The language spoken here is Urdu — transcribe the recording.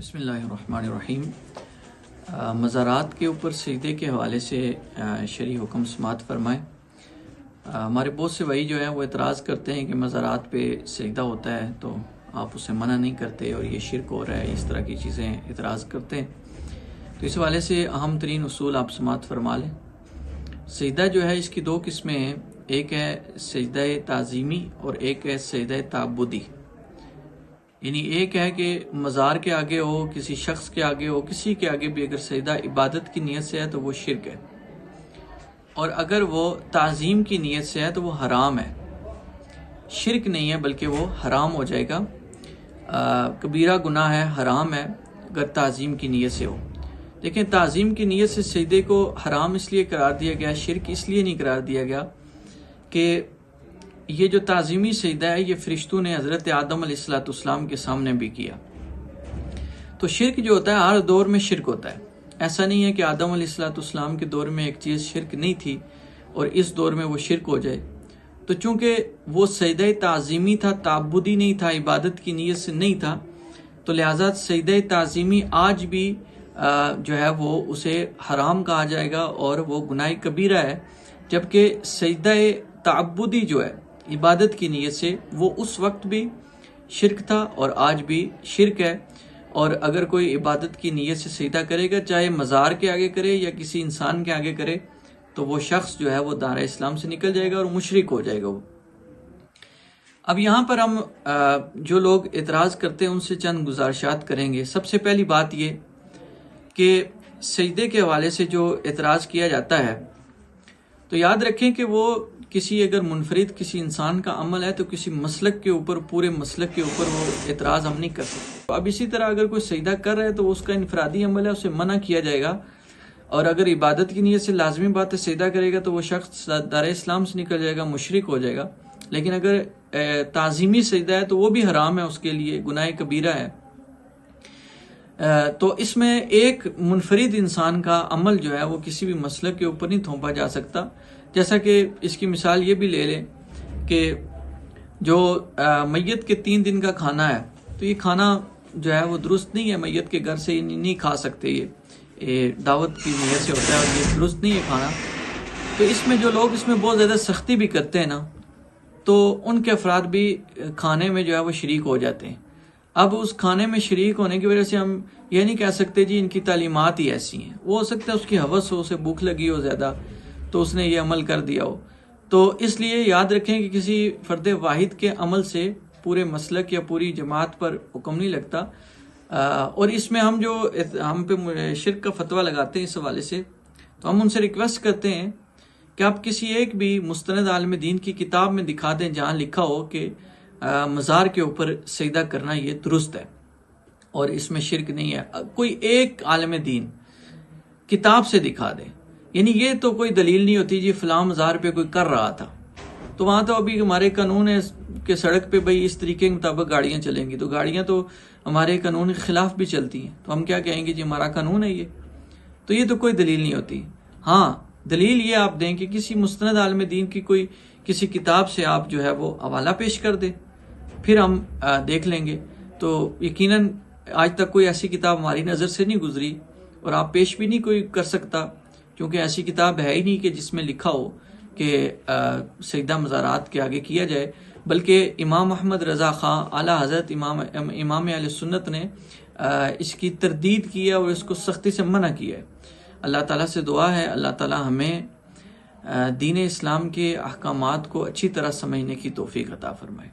بسم اللہ الرحمن الرحیم۔ مزارات کے اوپر سجدے کے حوالے سے شرعی حکم سماعت فرمائیں۔ ہمارے بہت سے بھائی جو ہیں وہ اعتراض کرتے ہیں کہ مزارات پہ سجدہ ہوتا ہے تو آپ اسے منع نہیں کرتے اور یہ شرک ہو رہا ہے، اس طرح کی چیزیں اعتراض کرتے ہیں۔ تو اس حوالے سے اہم ترین اصول آپ سماعت فرما لیں۔ سجدہ جو ہے اس کی دو قسمیں ہیں، ایک ہے سجدہ تعظیمی اور ایک ہے سجدہ تعبدی۔ یعنی ایک ہے کہ مزار کے آگے ہو، کسی شخص کے آگے ہو، کسی کے آگے بھی اگر سجدہ عبادت کی نیت سے ہے تو وہ شرک ہے، اور اگر وہ تعظیم کی نیت سے ہے تو وہ حرام ہے۔ شرک نہیں ہے بلکہ وہ حرام ہو جائے گا، کبیرہ گناہ ہے، حرام ہے اگر تعظیم کی نیت سے ہو۔ لیکن تعظیم کی نیت سے سجدے کو حرام اس لیے قرار دیا گیا، شرک اس لیے نہیں قرار دیا گیا کہ یہ جو تعظیمی سجدہ ہے یہ فرشتوں نے حضرت آدم علیہ السلام کے سامنے بھی کیا۔ تو شرک جو ہوتا ہے ہر دور میں شرک ہوتا ہے، ایسا نہیں ہے کہ آدم علیہ السلام کے دور میں ایک چیز شرک نہیں تھی اور اس دور میں وہ شرک ہو جائے۔ تو چونکہ وہ سجدہ تعظیمی تھا، تعبدی نہیں تھا، عبادت کی نیت سے نہیں تھا، تو لہٰذا سجدہ تعظیمی آج بھی جو ہے وہ اسے حرام کہا جائے گا اور وہ گناہ کبیرہ ہے، جبکہ سجدہ تعبدی جو ہے عبادت کی نیت سے وہ اس وقت بھی شرک تھا اور آج بھی شرک ہے۔ اور اگر کوئی عبادت کی نیت سے سجدہ کرے گا، چاہے مزار کے آگے کرے یا کسی انسان کے آگے کرے، تو وہ شخص جو ہے وہ دائرہ اسلام سے نکل جائے گا اور مشرک ہو جائے گا وہ۔ اب یہاں پر ہم جو لوگ اعتراض کرتے ہیں ان سے چند گزارشات کریں گے۔ سب سے پہلی بات یہ کہ سجدے کے حوالے سے جو اعتراض کیا جاتا ہے تو یاد رکھیں کہ وہ کسی اگر منفرد کسی انسان کا عمل ہے تو کسی مسلک کے اوپر، پورے مسلک کے اوپر وہ اعتراض ہم نہیں کر سکتے۔ اب اسی طرح اگر کوئی سجدہ کر رہا ہے تو اس کا انفرادی عمل ہے، اسے منع کیا جائے گا، اور اگر عبادت کی نیت سے لازمی بات ہے سجدہ کرے گا تو وہ شخص دائرہ اسلام سے نکل جائے گا، مشرک ہو جائے گا۔ لیکن اگر تعظیمی سجدہ ہے تو وہ بھی حرام ہے، اس کے لیے گناہ کبیرہ ہے۔ تو اس میں ایک منفرد انسان کا عمل جو ہے وہ کسی بھی مسلک کے اوپر نہیں تھوپا جا سکتا۔ جیسا کہ اس کی مثال یہ بھی لے لیں کہ جو میت کے 3 دن کا کھانا ہے تو یہ کھانا جو ہے وہ درست نہیں ہے، میت کے گھر سے نہیں کھا سکتے، یہ دعوت کی نیت سے ہوتا ہے اور یہ درست نہیں ہے کھانا۔ تو اس میں جو لوگ اس میں بہت زیادہ سختی بھی کرتے ہیں نا، تو ان کے افراد بھی کھانے میں جو ہے وہ شریک ہو جاتے ہیں۔ اب اس کھانے میں شریک ہونے کی وجہ سے ہم یہ نہیں کہہ سکتے جی ان کی تعلیمات ہی ایسی ہیں، وہ ہو سکتا ہے اس کی ہوس ہو، اسے بھوک لگی ہو زیادہ تو اس نے یہ عمل کر دیا ہو۔ تو اس لیے یاد رکھیں کہ کسی فرد واحد کے عمل سے پورے مسلک یا پوری جماعت پر حکم نہیں لگتا۔ اور اس میں ہم پہ شرک کا فتویٰ لگاتے ہیں اس حوالے سے، تو ہم ان سے ریکویسٹ کرتے ہیں کہ آپ کسی ایک بھی مستند عالم دین کی کتاب میں دکھا دیں جہاں لکھا ہو کہ مزار کے اوپر سجدہ کرنا یہ درست ہے اور اس میں شرک نہیں ہے۔ کوئی ایک عالم دین کتاب سے دکھا دیں، یعنی یہ تو کوئی دلیل نہیں ہوتی جی فلاں مزار پہ کوئی کر رہا تھا، تو وہاں تو ابھی ہمارے قانون ہے کہ سڑک پہ بھئی اس طریقے کے مطابق گاڑیاں چلیں گی، تو گاڑیاں تو ہمارے قانون کے خلاف بھی چلتی ہیں، تو ہم کیا کہیں گے جی ہمارا قانون ہے یہ، تو یہ تو کوئی دلیل نہیں ہوتی۔ ہاں دلیل یہ آپ دیں کہ کسی مستند عالم دین کی کوئی کسی کتاب سے آپ جو ہے وہ حوالہ پیش کر دیں، پھر ہم دیکھ لیں گے۔ تو یقیناً آج تک کوئی ایسی کتاب ہماری نظر سے نہیں گزری اور آپ پیش بھی نہیں کوئی کر سکتا، کیونکہ ایسی کتاب ہے ہی نہیں کہ جس میں لکھا ہو کہ سجدہ مزارات کے آگے کیا جائے، بلکہ امام احمد رضا خان اعلیٰ حضرت امام اہل سنت نے اس کی تردید کی ہے اور اس کو سختی سے منع کیا ہے۔ اللہ تعالیٰ سے دعا ہے اللہ تعالیٰ ہمیں دین اسلام کے احکامات کو اچھی طرح سمجھنے کی توفیق عطا فرمائے۔